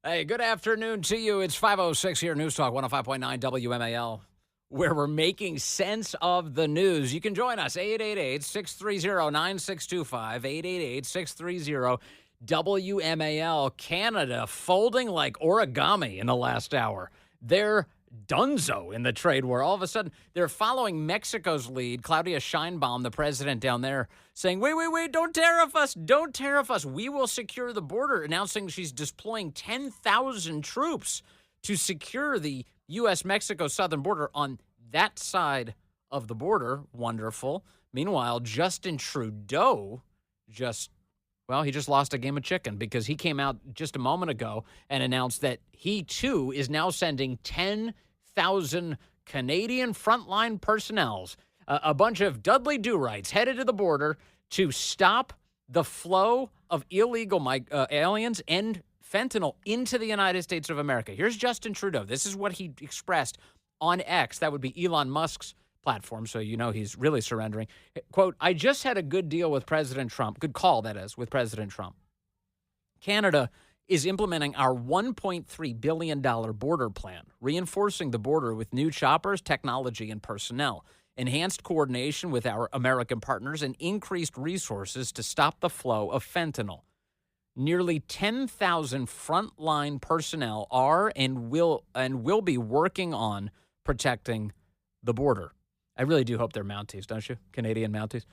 Hey, good afternoon to you. It's 5:06 here, News Talk 105.9 WMAL, where we're making sense of the news. You can join us, 888-630-9625, 888-630-WMAL. Canada folding like origami in the last hour. They're dunzo in the trade war. All of a sudden, they're following Mexico's lead. Claudia Sheinbaum, the president down there, saying, wait, don't tariff us. Don't tariff us. We will secure the border, announcing she's deploying 10,000 troops to secure the U.S.-Mexico southern border on that side of the border. Wonderful. Meanwhile, Justin Trudeau he just lost a game of chicken because he came out just a moment ago and announced that he, too, is now sending 10,000 Canadian frontline personnel, a bunch of Dudley Do-Rights, headed to the border to stop the flow of illegal aliens and fentanyl into the United States of America. Here's Justin Trudeau. This is what he expressed on X. That would be Elon Musk's platform, so you know he's really surrendering. Quote, I just had a good deal with President Trump. Good call, that is, with President Trump. Canada is implementing our $1.3 billion border plan, reinforcing the border with new choppers, technology, and personnel, enhanced coordination with our American partners, and increased resources to stop the flow of fentanyl. Nearly 10,000 frontline personnel are and will be working on protecting the border. I really do hope they're Mounties, don't you? Canadian Mounties.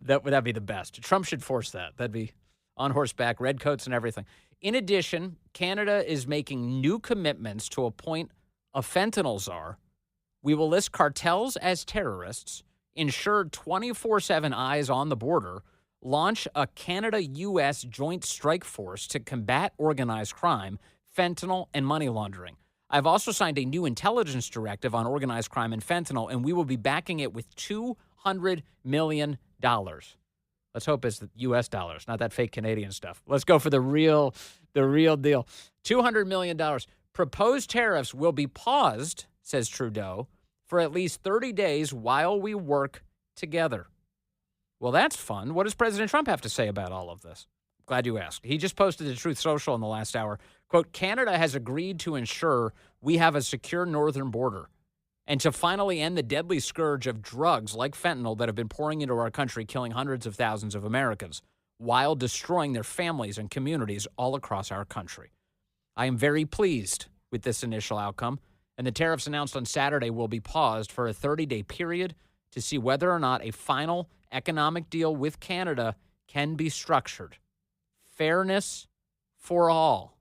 That'd be the best. Trump should force that. That'd be on horseback, red coats and everything. In addition, Canada is making new commitments to appoint a fentanyl czar. We will list cartels as terrorists, ensure 24/7 eyes on the border, launch a Canada-U.S. joint strike force to combat organized crime, fentanyl, and money laundering. I've also signed a new intelligence directive on organized crime and fentanyl, and we will be backing it with $200 million. Let's hope it's the U.S. dollars, not that fake Canadian stuff. Let's go for the real deal. $200 million. Proposed tariffs will be paused, says Trudeau, for at least 30 days while we work together. Well, that's fun. What does President Trump have to say about all of this? Glad you asked. He just posted to Truth Social in the last hour. Quote, Canada has agreed to ensure we have a secure northern border and to finally end the deadly scourge of drugs like fentanyl that have been pouring into our country, killing hundreds of thousands of Americans while destroying their families and communities all across our country. I am very pleased with this initial outcome, and the tariffs announced on Saturday will be paused for a 30-day period to see whether or not a final economic deal with Canada can be structured. Fairness for all,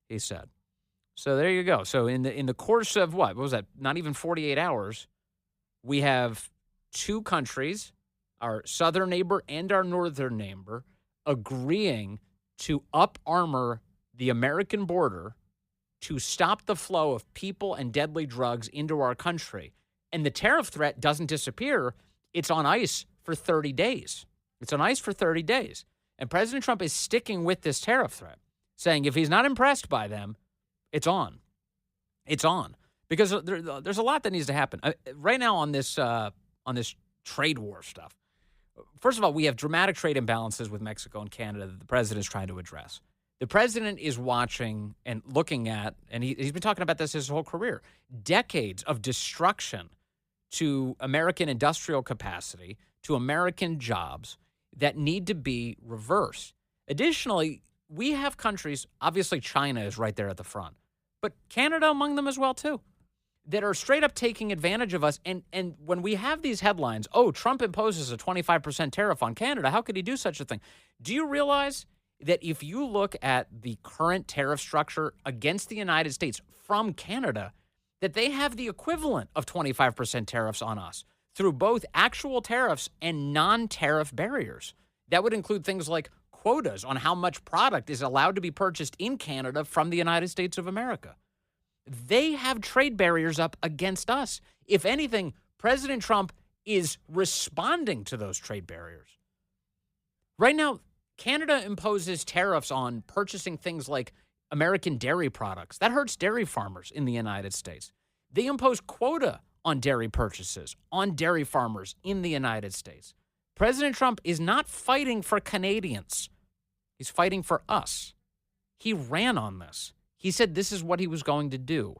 he said. So there you go. So in the course of what was that? Not even 48 hours, we have two countries, our southern neighbor and our northern neighbor, agreeing to up-armor the American border to stop the flow of people and deadly drugs into our country. And the tariff threat doesn't disappear. It's on ice for 30 days. It's on ice for 30 days. And President Trump is sticking with this tariff threat, saying if he's not impressed by them, it's on. It's on. Because there's a lot that needs to happen. Right now on this trade war stuff, first of all, we have dramatic trade imbalances with Mexico and Canada that the president is trying to address. The president is watching and looking at, and he's been talking about this his whole career, decades of destruction to American industrial capacity, to American jobs that need to be reversed. Additionally, we have countries, obviously China is right there at the front, but Canada among them as well too, that are straight up taking advantage of us. And when we have these headlines, oh, Trump imposes a 25% tariff on Canada, how could he do such a thing? Do you realize that if you look at the current tariff structure against the United States from Canada, that they have the equivalent of 25% tariffs on us through both actual tariffs and non-tariff barriers? That would include things like quotas on how much product is allowed to be purchased in Canada from the United States of America. They have trade barriers up against us. If anything, President Trump is responding to those trade barriers. Right now, Canada imposes tariffs on purchasing things like American dairy products. That hurts dairy farmers in the United States. They impose quota on dairy purchases, on dairy farmers in the United States. President Trump is not fighting for Canadians. He's fighting for us. He ran on this. He said this is what he was going to do.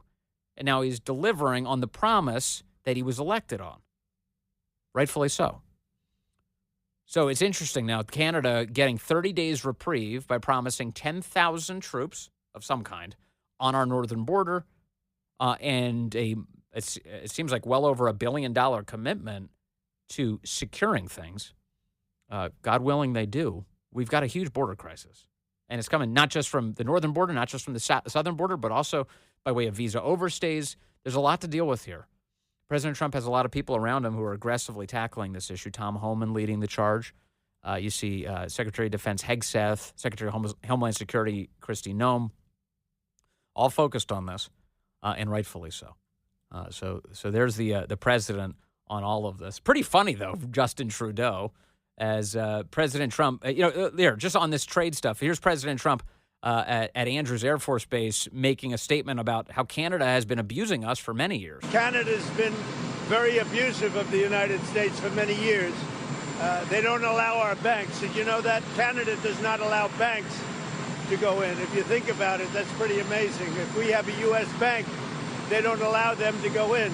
And now he's delivering on the promise that he was elected on. Rightfully so. So it's interesting now, Canada getting 30 days reprieve by promising 10,000 troops of some kind on our northern border and it seems like well over $1 billion commitment to securing things. God willing, they do. We've got a huge border crisis. And it's coming not just from the northern border, not just from the southern border, but also by way of visa overstays. There's a lot to deal with here. President Trump has a lot of people around him who are aggressively tackling this issue. Tom Homan leading the charge. You see Secretary of Defense Hegseth, Secretary of Homeland Security Kristi Noem, all focused on this, and rightfully so. So there's the president on all of this. Pretty funny, though, Justin Trudeau, as President Trump, there, just on this trade stuff. Here's President Trump at Andrews Air Force Base making a statement about how Canada has been abusing us for many years. Canada's been very abusive of the United States for many years. They don't allow our banks. Did you know that? Canada does not allow banks to go in. If you think about it, that's pretty amazing. If we have a U.S. bank, they don't allow them to go in.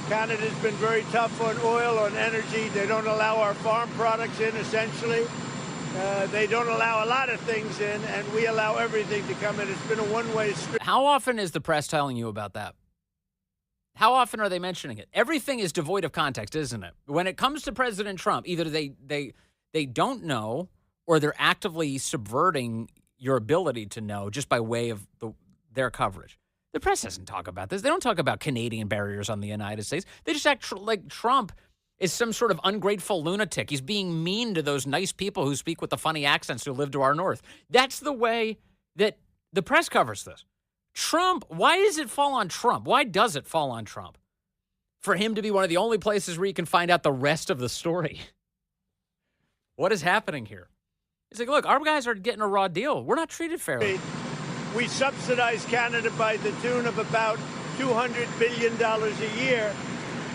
Canada's been very tough on oil, on energy. They don't allow our farm products in, essentially. They don't allow a lot of things in, and we allow everything to come in. It's been a one-way street. How often is the press telling you about that? How often are they mentioning it? Everything is devoid of context, isn't it? When it comes to President Trump, either they don't know or they're actively subverting your ability to know just by way of their coverage. The press doesn't talk about this. They don't talk about Canadian barriers on the United States. They just act like Trump is some sort of ungrateful lunatic. He's being mean to those nice people who speak with the funny accents who live to our north. That's the way that the press covers this. Trump, why does it fall on Trump? Why does it fall on Trump? For him to be one of the only places where you can find out the rest of the story. What is happening here? He's like, look, our guys are getting a raw deal. We're not treated fairly. We subsidize Canada by the tune of about $200 billion a year.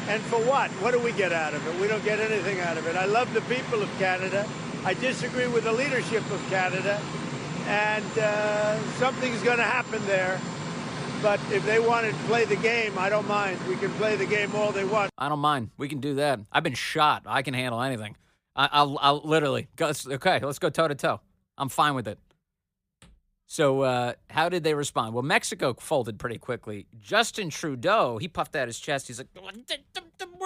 And for what? What do we get out of it? We don't get anything out of it. I love the people of Canada. I disagree with the leadership of Canada. And something's going to happen there. But if they want to play the game, I don't mind. We can play the game all they want. I don't mind. We can do that. I've been shot. I can handle anything. I'll literally go. Okay, let's go toe to toe. I'm fine with it. So how did they respond? Well, Mexico folded pretty quickly. Justin Trudeau, he puffed out his chest. He's like, we're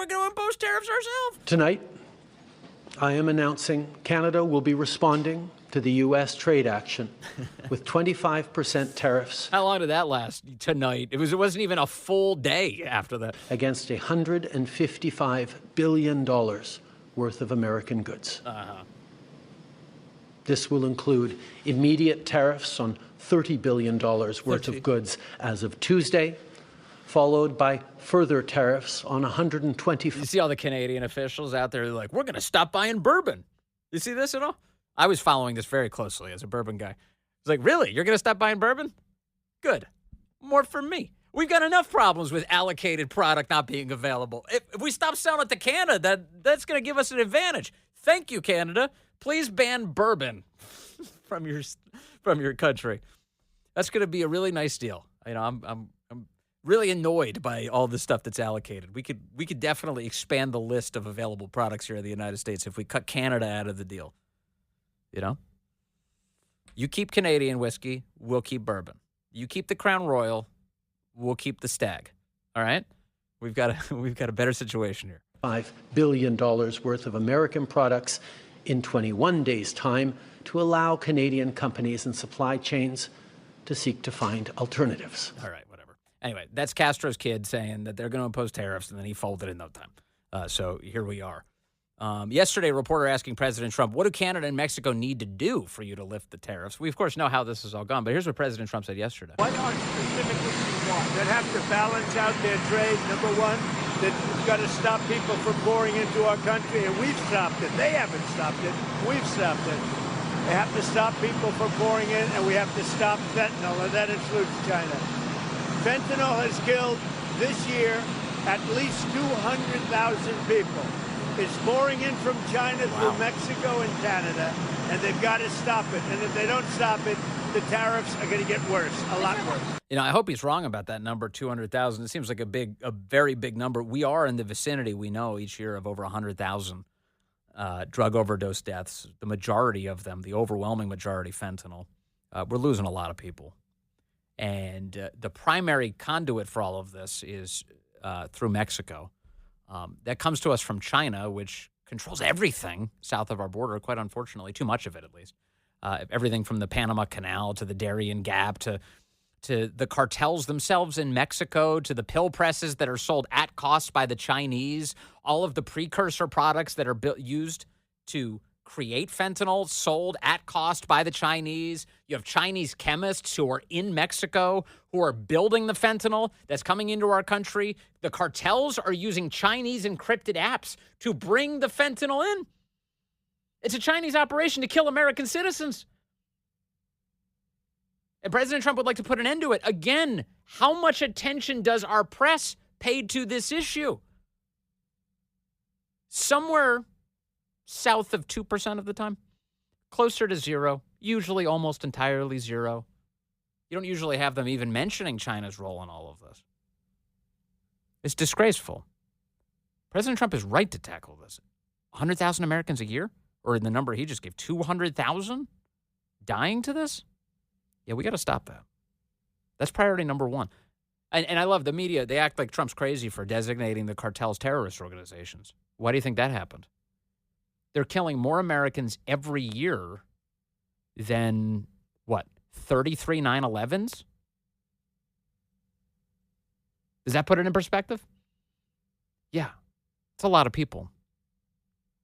going to impose tariffs ourselves. Tonight, I am announcing Canada will be responding to the U.S. trade action with 25% tariffs. How long did that last tonight? It wasn't even a full day after that. Against $155 billion worth of American goods. Uh-huh. This will include immediate tariffs on $30 billion worth of goods as of Tuesday, followed by further tariffs on 120. You see all the Canadian officials out there like, we're going to stop buying bourbon. You see this at all? I was following this very closely as a bourbon guy. It's like, really? You're going to stop buying bourbon? Good. More for me. We've got enough problems with allocated product not being available. If we stop selling it to Canada, that's going to give us an advantage. Thank you, Canada. Please ban bourbon from your country. That's going to be a really nice deal. You know, I'm really annoyed by all the stuff that's allocated. We could definitely expand the list of available products here in the United States if we cut Canada out of the deal. You know? You keep Canadian whiskey, we'll keep bourbon. You keep the Crown Royal, we'll keep the Stag. All right? We've got a better situation here. $5 billion worth of American products in 21 days' time to allow Canadian companies and supply chains to seek to find alternatives. All right, whatever. Anyway, that's Castro's kid saying that they're going to impose tariffs, and then he folded in no time. So here we are. Yesterday, a reporter asking President Trump, what do Canada and Mexico need to do for you to lift the tariffs? We, of course, know how this has all gone, but here's what President Trump said yesterday. What are specifically you want? That have to balance out their trade, number one. That's got to stop people from pouring into our country, and we've stopped it. They haven't stopped it. We've stopped it. They have to stop people from pouring in, and we have to stop fentanyl, and that includes China. Fentanyl has killed this year at least 200,000 people. It's pouring in from China through Mexico and Canada, and they've got to stop it. And if they don't stop it, the tariffs are going to get worse, a lot worse. I hope he's wrong about that number, 200,000. It seems like a very big number. We are in the vicinity, we know, each year of over 100,000 drug overdose deaths. The majority of them, the overwhelming majority, fentanyl. We're losing a lot of people. And the primary conduit for all of this is through Mexico. That comes to us from China, which controls everything south of our border, quite unfortunately, too much of it at least. Everything from the Panama Canal to the Darien Gap to the cartels themselves in Mexico, to the pill presses that are sold at cost by the Chinese, all of the precursor products that are used to create fentanyl sold at cost by the Chinese. You have Chinese chemists who are in Mexico who are building the fentanyl that's coming into our country. The cartels are using Chinese encrypted apps to bring the fentanyl in. It's a Chinese operation to kill American citizens. And President Trump would like to put an end to it. Again, how much attention does our press pay to this issue? Somewhere south of 2% of the time, closer to zero, usually almost entirely zero. You don't usually have them even mentioning China's role in all of this. It's disgraceful. President Trump is right to tackle this. 100,000 Americans a year? Or in the number he just gave, 200,000 dying to this? Yeah, we got to stop that. That's priority number one. And I love the media. They act like Trump's crazy for designating the cartels terrorist organizations. Why do you think that happened? They're killing more Americans every year than, 33 9/11s? Does that put it in perspective? Yeah, it's a lot of people.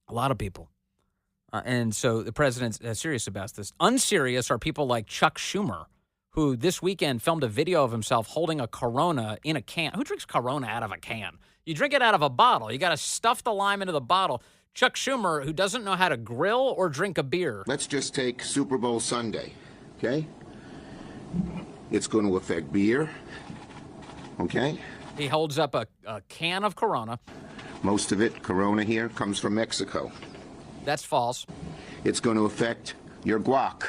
A lot of people. And so the president's serious about this. Unserious are people like Chuck Schumer, who this weekend filmed a video of himself holding a Corona in a can. Who drinks Corona out of a can? You drink it out of a bottle. You got to stuff the lime into the bottle. Chuck Schumer, who doesn't know how to grill or drink a beer. Let's just take Super Bowl Sunday, okay? It's going to affect beer, okay? He holds up a can of Corona. Most of it, Corona here, comes from Mexico. That's false. It's going to affect your guac,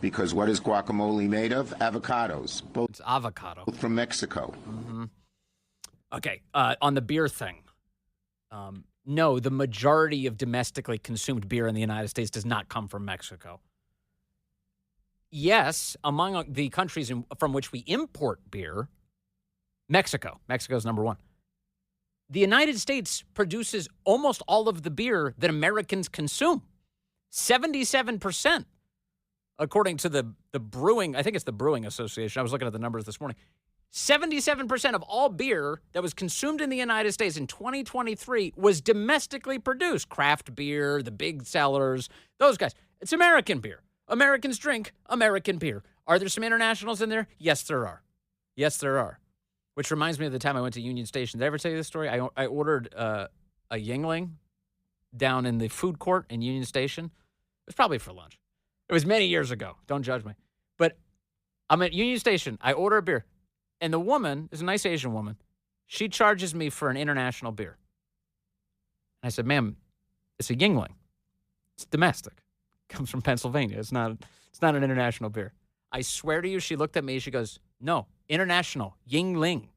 because what is guacamole made of? Avocados. It's avocado. Both from Mexico. Mm-hmm. Okay, on the beer thing. No, the majority of domestically consumed beer in the United States does not come from Mexico. Yes, among the countries from which we import beer, Mexico. Mexico's number one. The United States produces almost all of the beer that Americans consume. 77%, according to the brewing, I think it's the Brewing Association. I was looking at the numbers this morning. 77% of all beer that was consumed in the United States in 2023 was domestically produced. Craft beer, the big sellers, those guys. It's American beer. Americans drink American beer. Are there some internationals in there? Yes, there are. Yes, there are. Which reminds me of the time I went to Union Station. Did I ever tell you this story? I ordered a Yingling down in the food court in Union Station. It was probably for lunch. It was many years ago. Don't judge me. But I'm at Union Station. I order a beer. And the woman is a nice Asian woman. She charges me for an international beer. And I said, ma'am, it's a Yingling. It's domestic. It comes from Pennsylvania. It's not an international beer. I swear to you, she looked at me. She goes, no, international, Yingling.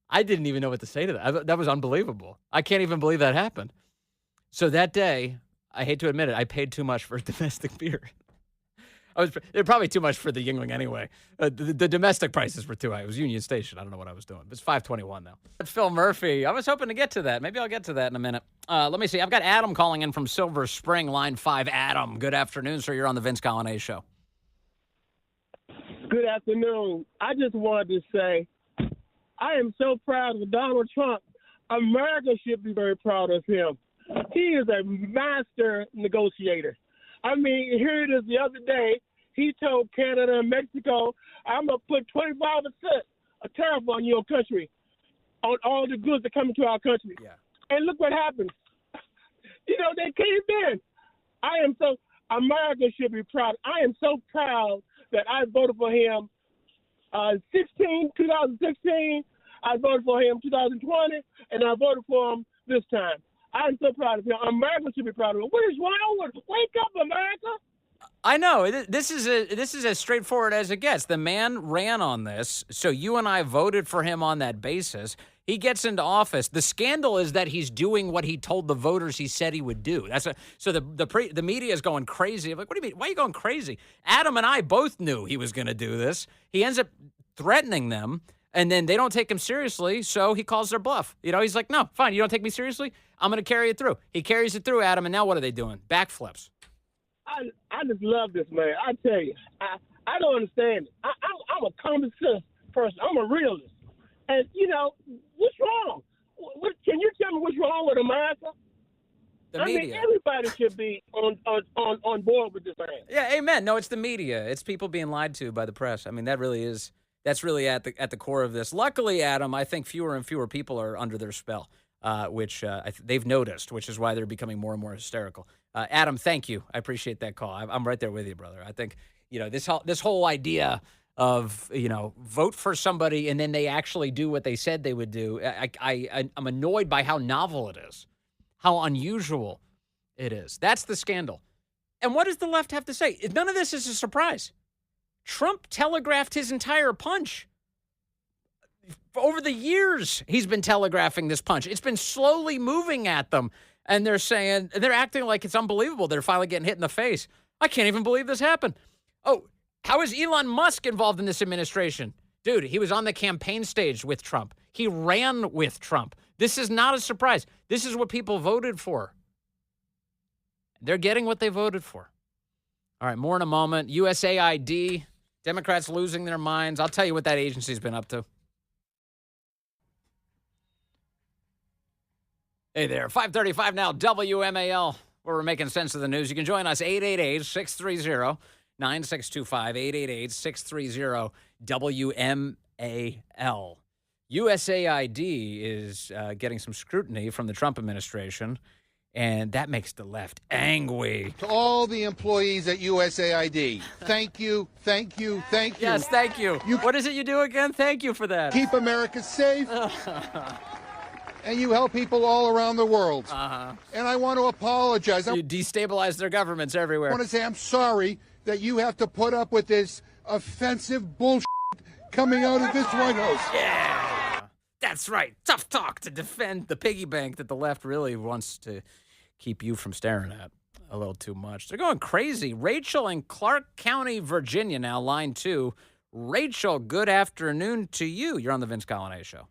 I didn't even know what to say to that. That was unbelievable. I can't even believe that happened. So that day, I hate to admit it, I paid too much for domestic beer. They're probably too much for the Yingling anyway. The domestic prices were too high. It was Union Station. I don't know what I was doing. It's $5.21 now. That's Phil Murphy. I was hoping to get to that. Maybe I'll get to that in a minute. Let me see. I've got Adam calling in from Silver Spring, line 5. Adam, good afternoon, sir. You're on the Vince Coglianese Show. Good afternoon. I just wanted to say I am so proud of Donald Trump. America should be very proud of him. He is a master negotiator. I mean, here it is the other day, he told Canada and Mexico, I'm going to put 25% a tariff on your country, on all the goods that come into our country. Yeah. And look what happened. They came in. America should be proud. I am so proud that I voted for him 2016, I voted for him 2020, and I voted for him this time. I'm so proud of him. America should be proud of him. What is wrong with him? Wake up, America! I know this is as straightforward as it gets. The man ran on this, so you and I voted for him on that basis. He gets into office. The scandal is that he's doing what he told the voters he said he would do. So the media is going crazy. I'm like, what do you mean? Why are you going crazy? Adam and I both knew he was going to do this. He ends up threatening them, and then they don't take him seriously, so he calls their bluff. He's like, no, fine, you don't take me seriously? I'm going to carry it through. He carries it through, Adam, and now what are they doing? Backflips. I just love this man. I tell you, I don't understand it. I'm a common sense person. I'm a realist. And, what's wrong? Can you tell me what's wrong with America? The media. mean, everybody should be on board with this man. Yeah, amen. No, it's the media. It's people being lied to by the press. I mean, that's really at the core of this. Luckily, Adam, I think fewer and fewer people are under their spell, which they've noticed, which is why they're becoming more and more hysterical. Adam, thank you. I appreciate that call. I'm right there with you, brother. I think, this whole idea of, vote for somebody and then they actually do what they said they would do. I'm annoyed by how novel it is, how unusual it is. That's the scandal. And what does the left have to say? None of this is a surprise. Trump telegraphed his entire punch. Over the years, he's been telegraphing this punch. It's been slowly moving at them. And they're acting like it's unbelievable. They're finally getting hit in the face. I can't even believe this happened. Oh, how is Elon Musk involved in this administration? Dude, he was on the campaign stage with Trump. He ran with Trump. This is not a surprise. This is what people voted for. They're getting what they voted for. All right, more in a moment. USAID, Democrats losing their minds. I'll tell you what that agency's been up to. Hey there, 5:35 now, WMAL, where we're making sense of the news. You can join us, 888-630-9625, 888-630-WMAL. USAID is getting some scrutiny from the Trump administration, and that makes the left angry. To all the employees at USAID, thank you, thank you, thank you. Yes, thank you. What is it you do again? Thank you for that. Keep America safe. And you help people all around the world. And I want to apologize. You destabilize their governments everywhere. I want to say I'm sorry that you have to put up with this offensive bullshit coming out of this White House. Yeah, that's right. Tough talk to defend the piggy bank that the left really wants to keep you from staring at a little too much. They're going crazy. Rachel in Clark County, Virginia now, line 2. Rachel, good afternoon to you. You're on the Vince Coglianese Show.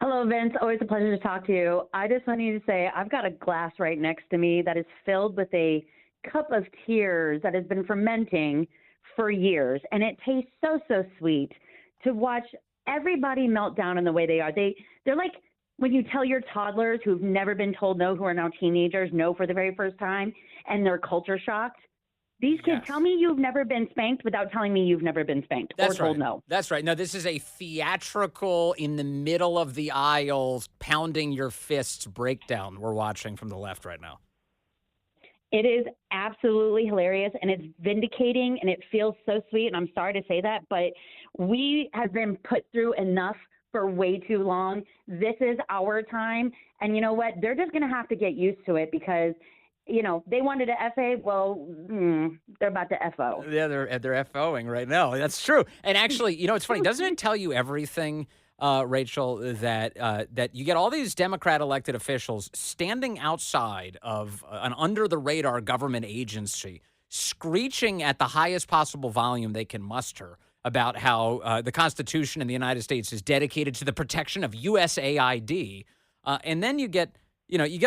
Hello, Vince. Always a pleasure to talk to you. I just wanted to say I've got a glass right next to me that is filled with a cup of tears that has been fermenting for years, and it tastes so, so sweet to watch everybody melt down in the way they are. They're like when you tell your toddlers who've never been told no, who are now teenagers, no for the very first time, and they're culture shocked. These kids, Yes. Tell me you've never been spanked without telling me you've never been spanked or told no. That's right. No, this is a theatrical, in the middle of the aisle, pounding your fists breakdown we're watching from the left right now. It is absolutely hilarious, and it's vindicating, and it feels so sweet, and I'm sorry to say that, but we have been put through enough for way too long. This is our time, and you know what? They're just going to have to get used to it because – they wanted to FA. Well, they're about to FO. Yeah, they're FOing right now. That's true. And actually, it's funny. Doesn't it tell you everything, Rachel, that you get all these Democrat elected officials standing outside of an under-the-radar government agency, screeching at the highest possible volume they can muster about how the Constitution in the United States is dedicated to the protection of USAID. And then you get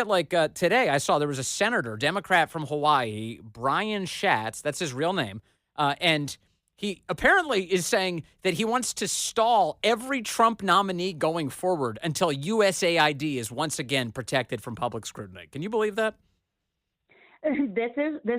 like today, I saw there was a senator, Democrat from Hawaii, Brian Schatz, that's his real name, and he apparently is saying that he wants to stall every Trump nominee going forward until USAID is once again protected from public scrutiny. Can you believe that? This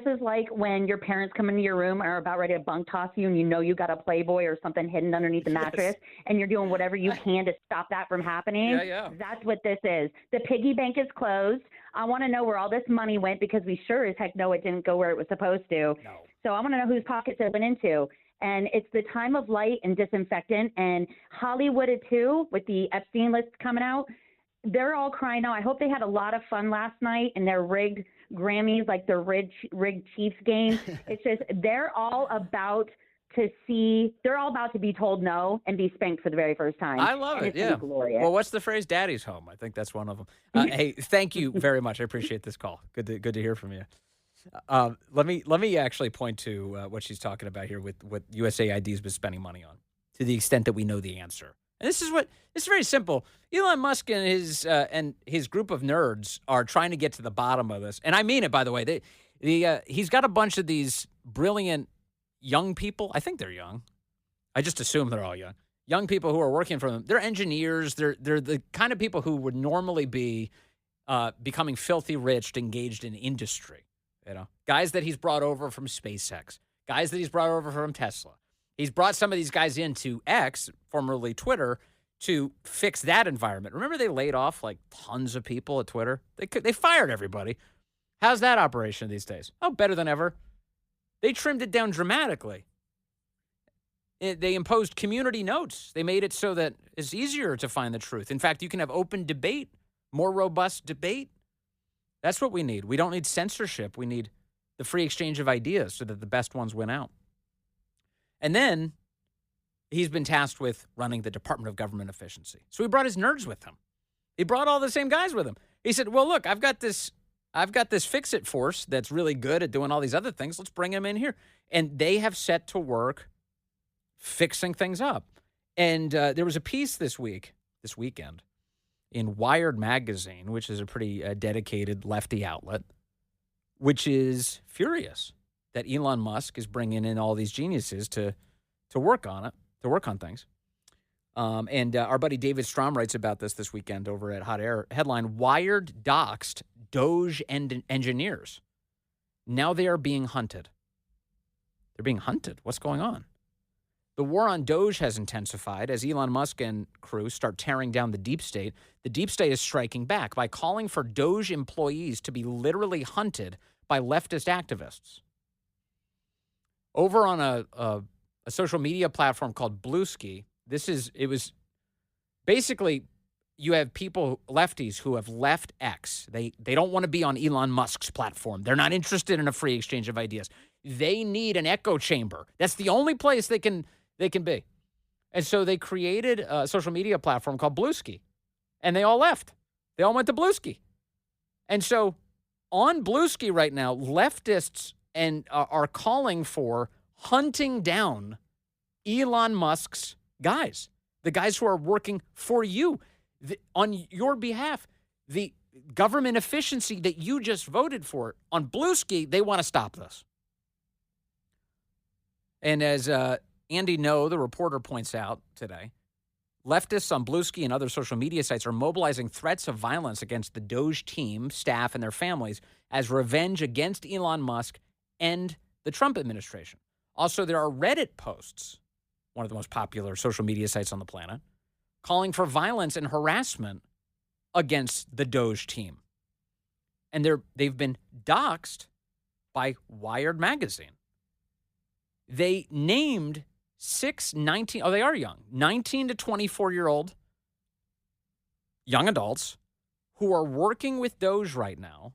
is like when your parents come into your room and are about ready to bunk toss you, and you got a Playboy or something hidden underneath the mattress, and you're doing whatever you can to stop that from happening. Yeah. That's what this is. The piggy bank is closed. I want to know where all this money went because we sure as heck know it didn't go where it was supposed to. No. So I want to know whose pockets it went into. And it's the time of light and disinfectant, and Hollywood too, with the Epstein list coming out. they're all crying out. I hope they had a lot of fun last night in their rigged Grammys, like the rigged Chiefs game. It's just they're all about to be told no and be spanked for the very first time. I love it. It's gonna be glorious. Well, what's the phrase? Daddy's home. I think that's one of them. Hey, thank you very much. I appreciate this call. Good to hear from you. Let me actually point to what she's talking about here with what USAID has been spending money on, to the extent that we know the answer. And this is very simple. Elon Musk and his group of nerds are trying to get to the bottom of this, and I mean it. By the way, he's got a bunch of these brilliant young people. I think they're young. I just assume they're all young. Young people who are working for them. They're engineers. They're the kind of people who would normally be becoming filthy rich, engaged in industry. You know, guys that he's brought over from SpaceX, guys that he's brought over from Tesla. He's brought some of these guys into X, formerly Twitter, to fix that environment. Remember they laid off like tons of people at Twitter? They fired everybody. How's that operation these days? Oh, better than ever. They trimmed it down dramatically. They imposed community notes. They made it so that it's easier to find the truth. In fact, you can have open debate, more robust debate. That's what we need. We don't need censorship. We need the free exchange of ideas so that the best ones win out. And then he's been tasked with running the Department of Government Efficiency. So he brought his nerds with him. He brought all the same guys with him. He said, well, look, I've got this fix-it force that's really good at doing all these other things. Let's bring them in here. And they have set to work fixing things up. And there was a piece this weekend, in Wired magazine, which is a pretty dedicated lefty outlet, which is furious that Elon Musk is bringing in all these geniuses to work on it, to work on things. And our buddy David Strom writes about this weekend over at Hot Air. Headline, Wired doxed Doge engineers. Now they are being hunted. They're being hunted. What's going on? The war on Doge has intensified as Elon Musk and crew start tearing down the deep state. The deep state is striking back by calling for Doge employees to be literally hunted by leftist activists. Over on a social media platform called Bluesky, basically you have people, lefties, who have left X. They don't want to be on Elon Musk's platform. They're not interested in a free exchange of ideas. They need an echo chamber. That's the only place they can be. And so they created a social media platform called Bluesky, and they all left. They all went to Bluesky. And so on Bluesky right now, leftists are calling for hunting down Elon Musk's guys, the guys who are working for you, on your behalf. The government efficiency that you just voted for on Bluesky, they want to stop this. And as Andy No, the reporter, points out today, leftists on Bluesky and other social media sites are mobilizing threats of violence against the Doge team, staff, and their families as revenge against Elon Musk and the Trump administration. Also, there are Reddit posts, one of the most popular social media sites on the planet, calling for violence and harassment against the Doge team. And they've been doxxed by Wired magazine. They named 19 to 24-year-old young adults who are working with Doge right now,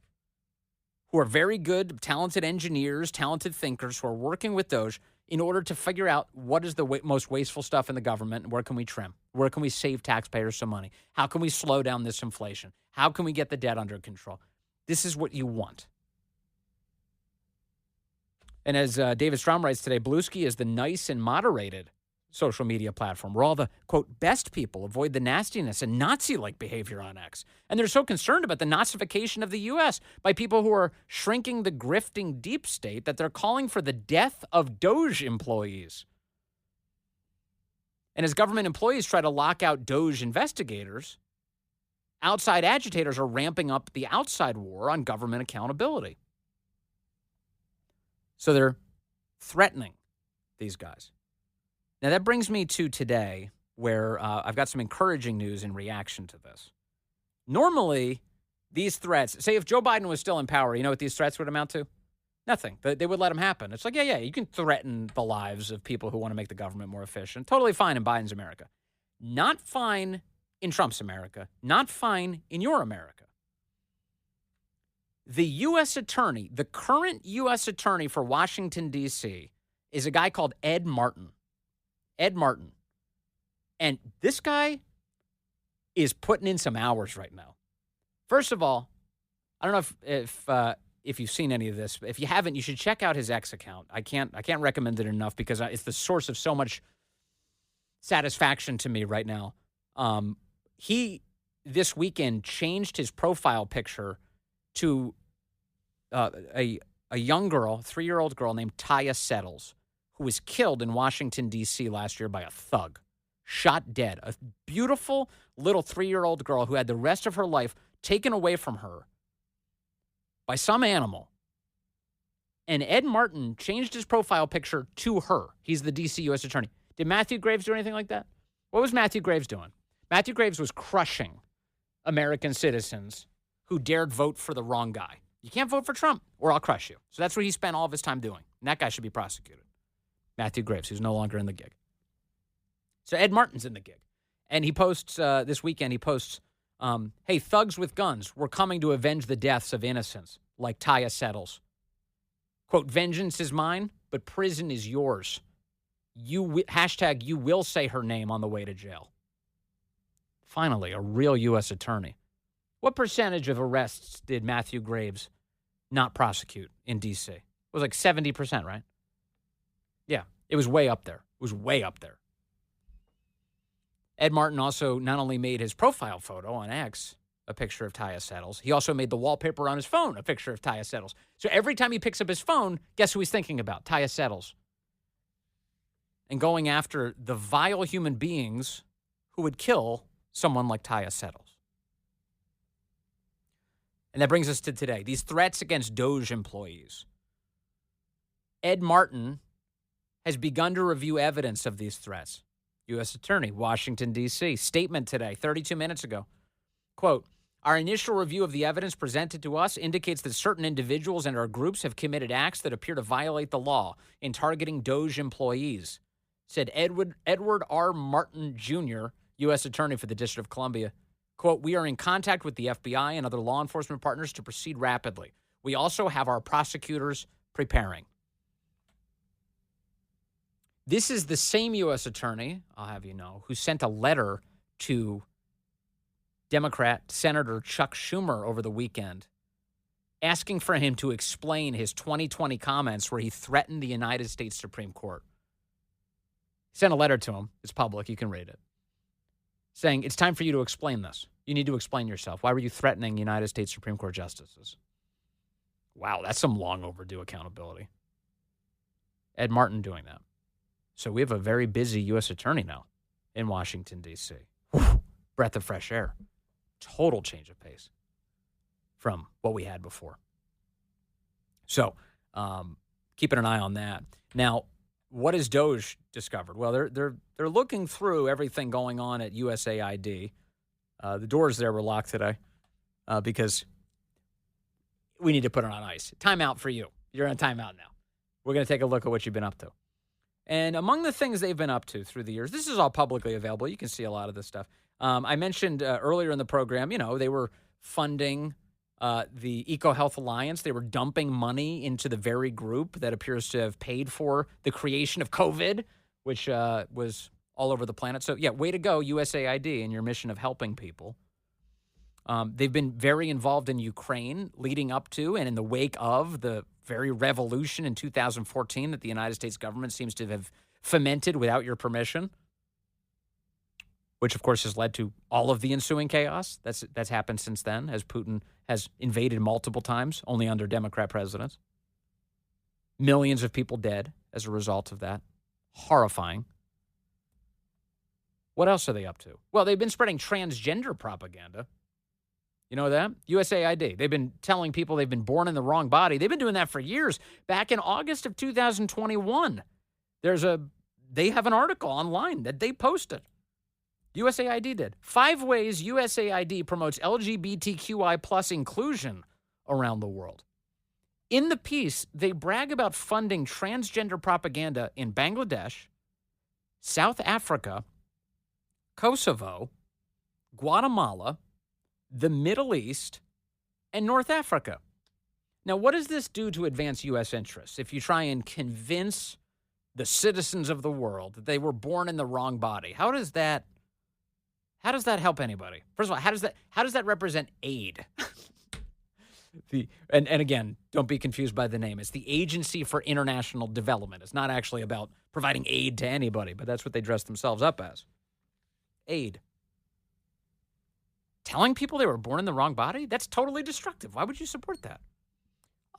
who are very good, talented engineers, talented thinkers who are working with Doge in order to figure out what is the most wasteful stuff in the government and where can we trim? Where can we save taxpayers some money? How can we slow down this inflation? How can we get the debt under control? This is what you want. And as David Strom writes today, Bluesky is the nice and moderated social media platform where all the, quote, best people avoid the nastiness and Nazi-like behavior on X. And they're so concerned about the Nazification of the U.S. by people who are shrinking the grifting deep state that they're calling for the death of Doge employees. And as government employees try to lock out Doge investigators, outside agitators are ramping up the outside war on government accountability. So they're threatening these guys. Now, that brings me to today, where I've got some encouraging news in reaction to this. Normally, these threats, say if Joe Biden was still in power, you know what these threats would amount to? Nothing. They would let them happen. It's like, yeah, you can threaten the lives of people who want to make the government more efficient. Totally fine in Biden's America. Not fine in Trump's America, not fine in your America. The U.S. attorney, the current U.S. attorney for Washington, D.C., is a guy called Ed Martin. Ed Martin. And this guy is putting in some hours right now. First of all, I don't know if you've seen any of this. If you haven't, you should check out his X account. I can't recommend it enough because it's the source of so much satisfaction to me right now. He this weekend changed his profile picture to a young girl, 3-year-old girl named Taya Settles, who was killed in Washington, D.C. last year by a thug, shot dead. A beautiful little 3-year-old girl who had the rest of her life taken away from her by some animal. And Ed Martin changed his profile picture to her. He's the D.C. U.S. attorney. Did Matthew Graves do anything like that? What was Matthew Graves doing? Matthew Graves was crushing American citizens who dared vote for the wrong guy. You can't vote for Trump or I'll crush you. So that's what he spent all of his time doing. And that guy should be prosecuted. Matthew Graves, who's no longer in the gig. So Ed Martin's in the gig. And he posts this weekend, hey, thugs with guns, we're coming to avenge the deaths of innocents, like Taya Settles. Quote, vengeance is mine, but prison is yours. Hashtag you will say her name on the way to jail. Finally, a real U.S. attorney. What percentage of arrests did Matthew Graves not prosecute in D.C.? It was like 70%, right? Yeah, it was way up there. It was way up there. Ed Martin also not only made his profile photo on X a picture of Taya Settles, he also made the wallpaper on his phone a picture of Taya Settles. So every time he picks up his phone, guess who he's thinking about? Taya Settles. And going after the vile human beings who would kill someone like Taya Settles. And that brings us to today. These threats against DOJ employees. Ed Martin has begun to review evidence of these threats. U.S. Attorney, Washington, D.C. Statement today, 32 minutes ago. Quote, our initial review of the evidence presented to us indicates that certain individuals and our groups have committed acts that appear to violate the law in targeting DOJ employees, said Edward R. Martin, Jr., U.S. Attorney for the District of Columbia. Quote, we are in contact with the FBI and other law enforcement partners to proceed rapidly. We also have our prosecutors preparing. This is the same U.S. attorney, I'll have you know, who sent a letter to Democrat Senator Chuck Schumer over the weekend asking for him to explain his 2020 comments where he threatened the United States Supreme Court. He sent a letter to him. It's public. You can read it. Saying, it's time for you to explain this. You need to explain yourself. Why were you threatening United States Supreme Court justices? Wow, that's some long overdue accountability. Ed Martin doing that. So we have a very busy U.S. attorney now in Washington, D.C. Breath of fresh air. Total change of pace from what we had before. So keeping an eye on that. Now, what has DOJ discovered? Well, they're looking through everything going on at USAID. The doors there were locked today because we need to put it on ice. Timeout for you. You're on timeout now. We're going to take a look at what you've been up to. And among the things they've been up to through the years, this is all publicly available. You can see a lot of this stuff. I mentioned earlier in the program, they were funding the EcoHealth Alliance. They were dumping money into the very group that appears to have paid for the creation of COVID, which was all over the planet. So, yeah, way to go, USAID, in your mission of helping people. They've been very involved in Ukraine leading up to and in the wake of the very revolution in 2014 that the United States government seems to have fomented without your permission, which, of course, has led to all of the ensuing chaos that's happened since then, as Putin has invaded multiple times, only under Democrat presidents. Millions of people dead as a result of that. Horrifying. What else are they up to? Well, they've been spreading transgender propaganda. You know that? USAID. They've been telling people they've been born in the wrong body. They've been doing that for years. Back in August of 2021, they have an article online that they posted. USAID did. 5 ways USAID promotes LGBTQI plus inclusion around the world. In the piece, they brag about funding transgender propaganda in Bangladesh, South Africa, Kosovo, Guatemala, the Middle East, and North Africa. Now, what does this do to advance U.S. interests if you try and convince the citizens of the world that they were born in the wrong body? How does that help anybody? First of all, how does that represent aid? And again, don't be confused by the name. It's the Agency for International Development. It's not actually about providing aid to anybody, but that's what they dress themselves up as. Aid. Telling people they were born in the wrong body? That's totally destructive. Why would you support that?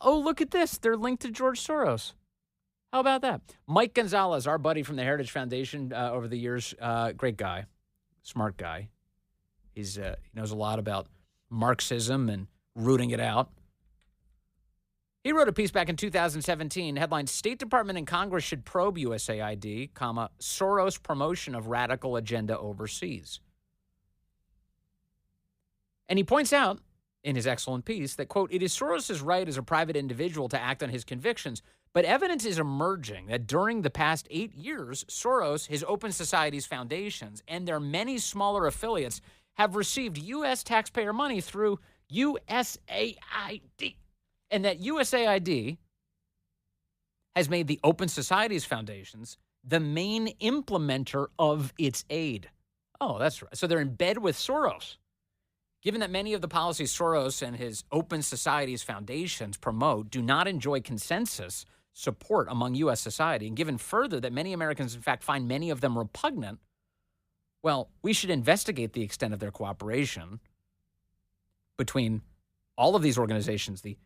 Oh, look at this. They're linked to George Soros. How about that? Mike Gonzalez, our buddy from the Heritage Foundation over the years, great guy, smart guy. He knows a lot about Marxism and rooting it out. He wrote a piece back in 2017, headlined, State Department and Congress should probe USAID, Soros promotion of radical agenda overseas. And he points out in his excellent piece that, quote, it is Soros' right as a private individual to act on his convictions, but evidence is emerging that during the past 8 years, Soros, his Open Societies foundations, and their many smaller affiliates have received U.S. taxpayer money through USAID, and that USAID has made the Open Societies foundations the main implementer of its aid. Oh, that's right. So they're in bed with Soros. Given that many of the policies Soros and his Open Societies foundations promote do not enjoy consensus support among U.S. society, and given further that many Americans, in fact, find many of them repugnant, well, we should investigate the extent of their cooperation between all of these organizations, the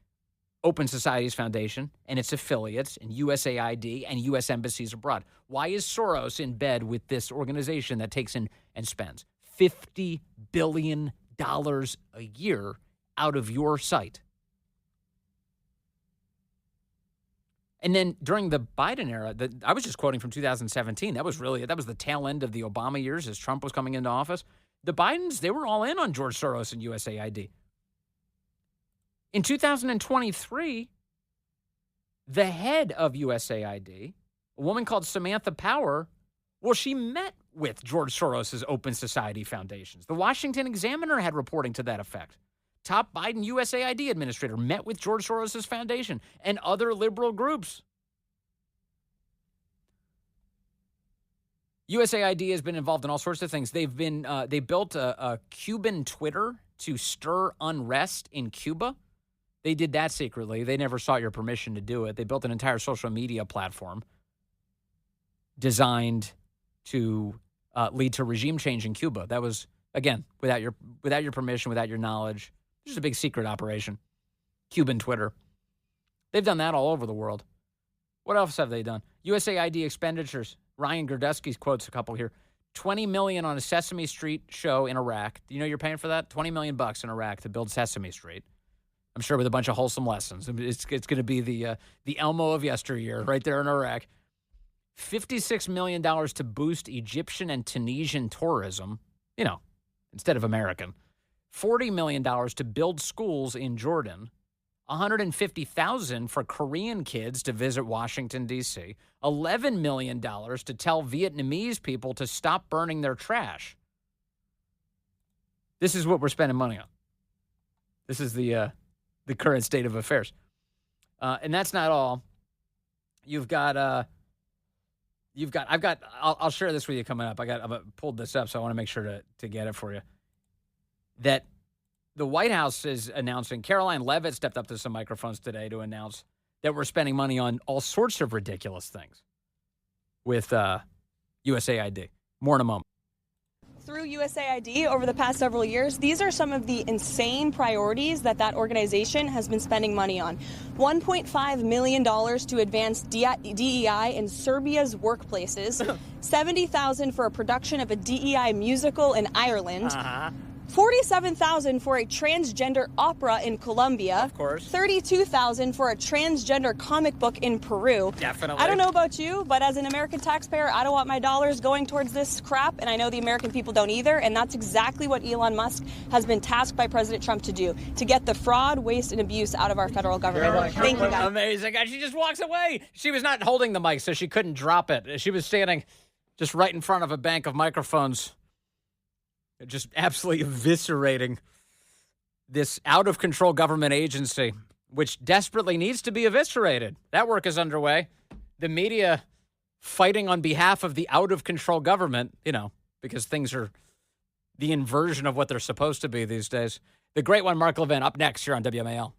Open Societies Foundation and its affiliates, and USAID and U.S. embassies abroad. Why is Soros in bed with this organization that takes in and spends $50 billion a year out of your sight? And then during the Biden era, I was just quoting from 2017. That was the tail end of the Obama years as Trump was coming into office. The Bidens, they were all in on George Soros and USAID. In 2023, the head of USAID, a woman called Samantha Power, well, she met with George Soros' Open Society foundations. The Washington Examiner had reporting to that effect. Top Biden USAID administrator met with George Soros' foundation and other liberal groups. USAID has been involved in all sorts of things. They built a Cuban Twitter to stir unrest in Cuba. They did that secretly. They never sought your permission to do it. They built an entire social media platform designed to lead to regime change in Cuba. That was, again, without your permission, without your knowledge. Just a big secret operation. Cuban Twitter. They've done that all over the world. What else have they done? USAID expenditures. Ryan Gerdusky quotes a couple here. $20 million on a Sesame Street show in Iraq. Do you know you're paying for that? $20 million in Iraq to build Sesame Street. I'm sure with a bunch of wholesome lessons. It's going to be the Elmo of yesteryear right there in Iraq. $56 million to boost Egyptian and Tunisian tourism, instead of American. $40 million to build schools in Jordan. $150,000 for Korean kids to visit Washington, D.C. $11 million to tell Vietnamese people to stop burning their trash. This is what we're spending money on. This is the current state of affairs. And that's not all. I'll share this with you coming up. I've pulled this up, so I want to make sure to get it for you. That the White House is announcing, Caroline Leavitt stepped up to some microphones today to announce that we're spending money on all sorts of ridiculous things with USAID. More in a moment. Through USAID over the past several years, these are some of the insane priorities that organization has been spending money on. $1.5 million to advance DEI in Serbia's workplaces, $70,000 for a production of a DEI musical in Ireland, $47,000 for a transgender opera in Colombia. Of course. $32,000 for a transgender comic book in Peru. Definitely. I don't know about you, but as an American taxpayer, I don't want my dollars going towards this crap, and I know the American people don't either, and that's exactly what Elon Musk has been tasked by President Trump to do, to get the fraud, waste, and abuse out of our federal government. Thank you, guys. Amazing. And she just walks away. She was not holding the mic, so she couldn't drop it. She was standing just right in front of a bank of microphones. just absolutely eviscerating this out-of-control government agency, which desperately needs to be eviscerated. That work is underway. The media fighting on behalf of the out-of-control government, because things are the inversion of what they're supposed to be these days. The great one, Mark Levin, up next here on WMAL.